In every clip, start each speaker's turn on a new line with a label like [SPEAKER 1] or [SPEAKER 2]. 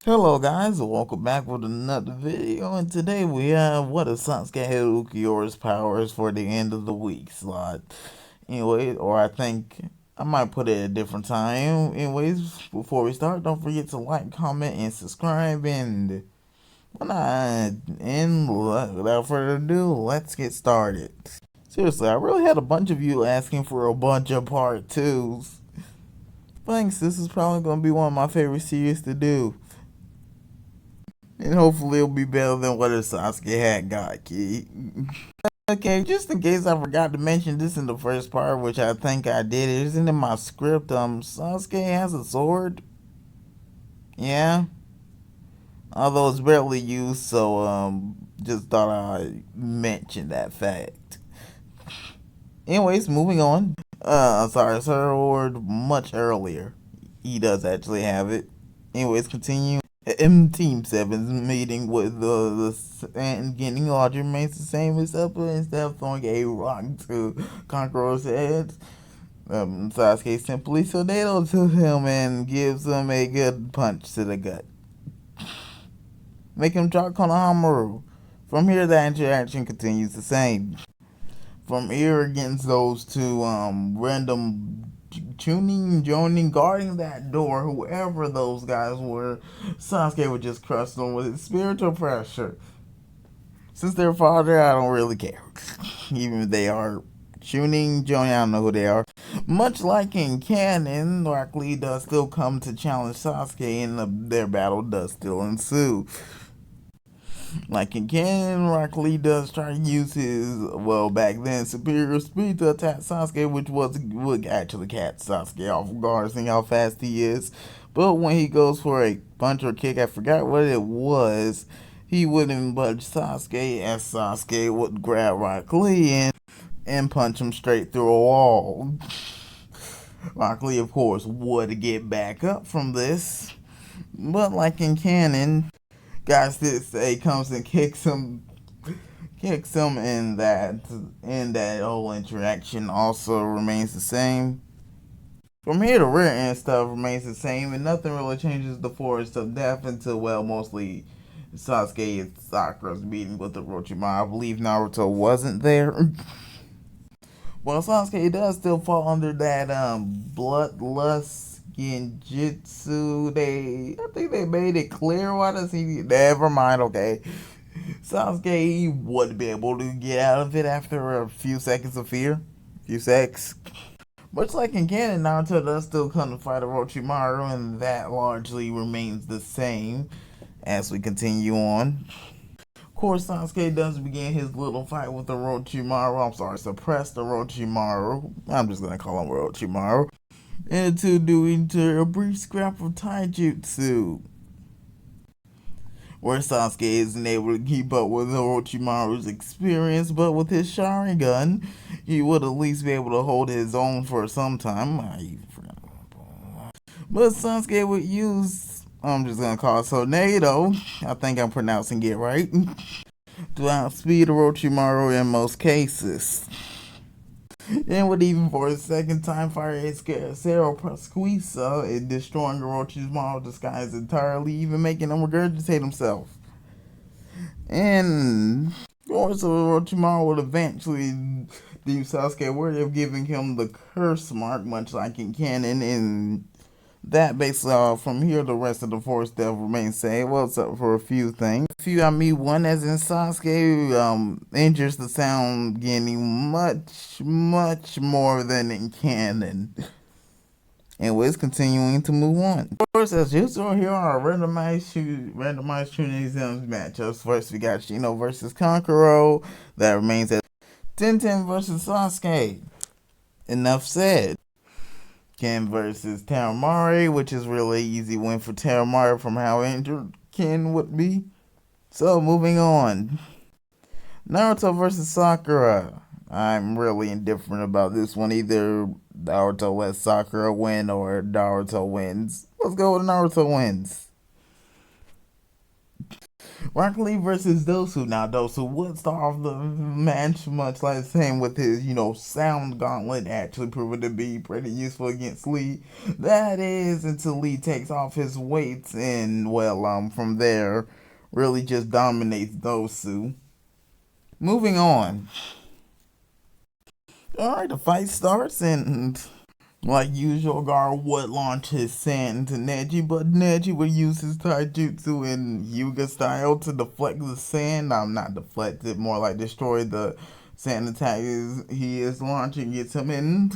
[SPEAKER 1] Hello guys, welcome back with another video, and today we have what if Sasuke had Ulquiorra's powers for the end of the week slot. Anyway, or I think I might put it at a different time. Anyways, before we start, don't forget to like, comment, and subscribe, and without further ado, let's get started. Seriously, I really had a bunch of you asking for a bunch of part twos. Thanks, this is probably going to be one of my favorite series to do. And hopefully it'll be better than what a Sasuke had got, kid. Okay, just in case I forgot to mention this in the first part, which I think I did, it isn't in my script. Sasuke has a sword. Yeah. Although it's barely used, so just thought I'd mention that fact. Anyways, moving on. Sorry, sword much earlier. He does actually have it. Anyways, continue. M Team Seven's meeting with the and getting larger remains the same as Upper instead of throwing a rock to Conqueror's head. Sasuke simply tornadoes to him and gives him a good punch to the gut. Make him drop Konohamaru. From here, the interaction continues the same. From here against those two random tuning, joining, guarding that door, whoever those guys were, Sasuke would just crush them with his spiritual pressure. Since they're father, I don't really care. Even if they are tuning, joining, I don't know who they are. Much like in canon, Rockley does still come to challenge Sasuke, and their battle does still ensue. Like in canon, Rockley does try to use his, well, back then, superior speed to attack Sasuke, which would actually catch Sasuke off guard, seeing how fast he is. But when he goes for a punch or kick, I forgot what it was, he wouldn't budge Sasuke, as Sasuke would grab Rockley and punch him straight through a wall. Rockley, of course, would get back up from this. But like in canon, guys that say comes and kicks him in that whole interaction also remains the same. From here the rear end stuff remains the same and nothing really changes the forest of death until, well, mostly Sasuke and Sakura's meeting with the Orochimaru. I believe Naruto wasn't there. Well, Sasuke does still fall under that bloodlust genjutsu. I think they made it clear. Why does he? Never mind. Okay, Sasuke would be able to get out of it after a few seconds of fear. Few secs. Much like in canon, Naruto does still come to fight Orochimaru, and that largely remains the same as we continue on. Of course, Sasuke does begin his little fight with Orochimaru. I'm sorry, suppressed Orochimaru. I'm just gonna call him Orochimaru. And to doing a brief scrap of taijutsu, where Sasuke isn't able to keep up with Orochimaru's experience, but with his Sharingan, he would at least be able to hold his own for some time. But Sasuke would use, I'm just gonna call it Tornado, I think I'm pronouncing it right, to outspeed Orochimaru in most cases. And would even for a second time fire a Cerro Pasquisa in destroying Orochimaru's disguise entirely, even making him regurgitate himself. And of course, Orochimaru would eventually do Sasuke worthy of giving him the curse mark, much like in canon, and that basically from here the rest of the force devil remains same. Well, except for a few things. I mean, one as in Sasuke injures the sound getting much more than in canon. And we're continuing to move on. Of course, as usual, here are randomized Trinity matchups. First, we got Shino versus Kankuro. That remains at Tenten versus Sasuke. Enough said. Ken versus Taramari, which is really easy win for Taramari from how injured Ken would be. So, moving on. Naruto versus Sakura. I'm really indifferent about this one. Either Naruto lets Sakura win or Naruto wins. Let's go with Naruto wins. Rockley versus Dosu. Now, Dosu would start off the match much like the same with his, sound gauntlet actually proving to be pretty useful against Lee. That is until Lee takes off his weights and, well, from there, really just dominates Dosu. Moving on. Alright, the fight starts and like usual, Gar would launch his sand to Nedji, but Nedji would use his taijutsu in Hyuga style to deflect the sand. I'm not deflect it, more like destroy the sand attack he is launching gets him in.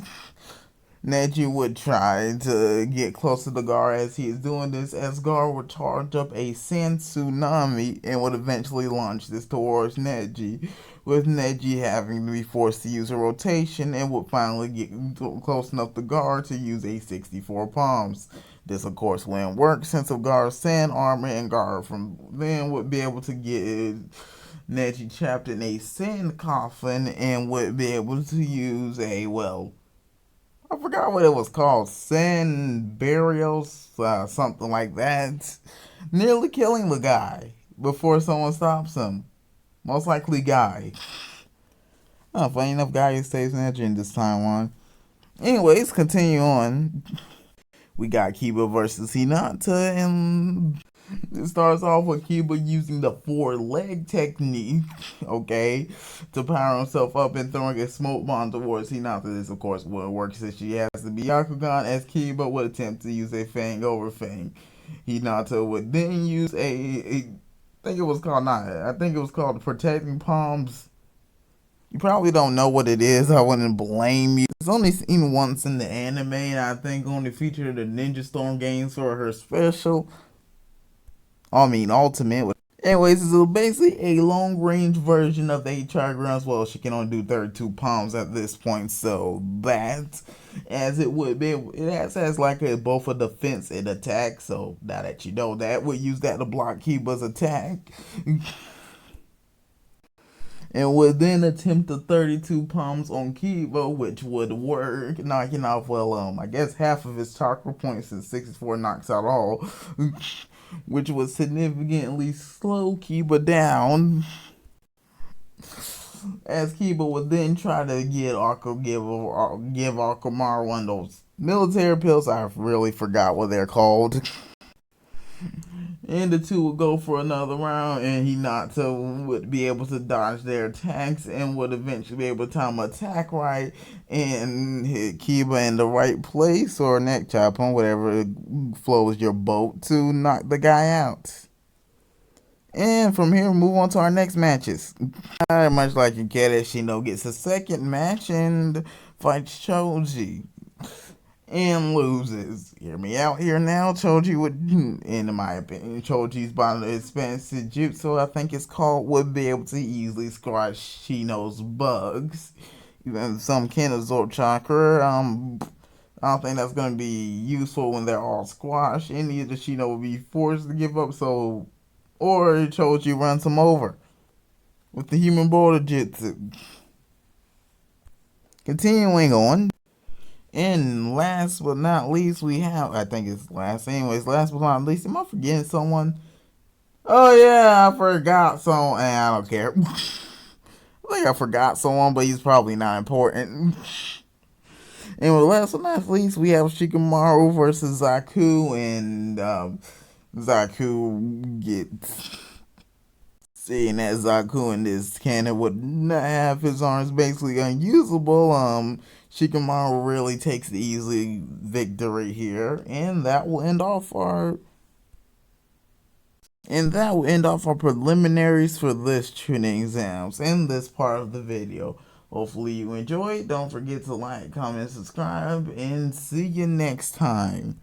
[SPEAKER 1] Nedji would try to get closer to Gar as he is doing this, as Gar would charge up a sand tsunami and would eventually launch this towards Nedji, with Nedji having to be forced to use a rotation and would finally get close enough to Gar to use a 64 palms. This, of course, wouldn't work since of Gar's sand armor, and Gar from then would be able to get Nedji trapped in a sand coffin and would be able to use a, well, I forgot what it was called. Sand burials, something like that. Nearly killing the guy before someone stops him. Most likely Guy. Oh, funny enough, Guy saves Nedji in this timeline. Anyways, continue on. We got Kiba versus Hinata, and it starts off with Kiba using the four-leg technique, okay, to power himself up and throwing a smoke bomb towards Hinata. This, of course, will work since she has to be Yakugan, as Kiba would attempt to use a Fang over Fang. Hinata would then use I think it was called Protecting Palms. You probably don't know what it is. I wouldn't blame you. It's only seen once in the anime, and I think only featured the Ninja Storm games for her special. Ultimate. Anyways, it's basically a long range version of the HR grounds. Well, she can only do 32 palms at this point, so that, as it would be, it has like both a defense and attack. So now that you know that, we'll use that to block Kiba's attack. And would then attempt the 32 palms on Kiba, which would work, knocking off, I guess half of his chakra points, and 64 knocks out all, which would significantly slow Kiba down. As Kiba would then try to give Akamaru one of those military pills. I really forgot what they're called. And the two would go for another round, and Hinata would be able to dodge their attacks and would eventually be able to time attack right and hit Kiba in the right place or neck chop on whatever flows your boat to knock the guy out. And from here, move on to our next matches. Much like Shino gets a second match and fights Choji and loses. Hear me out here now. Choji would, in my opinion, Choji's by the expensive jutsu, I think it's called, would be able to easily squash Shino's bugs. Even some can absorb chakra. I don't think that's going to be useful when they're all squashed. And either Shino will be forced to give up, or Choji runs him over with the human border jutsu. Continuing on. And last but not least, we have, I think it's last. Anyways, last but not least, am I forgetting someone? Oh, yeah, I forgot someone. I don't care. I think I forgot someone, but he's probably not important. And last but not least, we have Shikamaru versus Zaku, and Zaku gets, seeing that Zaku in this canon would not have his arms basically unusable, Shikamaru really takes the easy victory here, and that will end off our preliminaries for this tuning exams in this part of the video. Hopefully you enjoyed. Don't forget to like, comment, subscribe, and see you next time.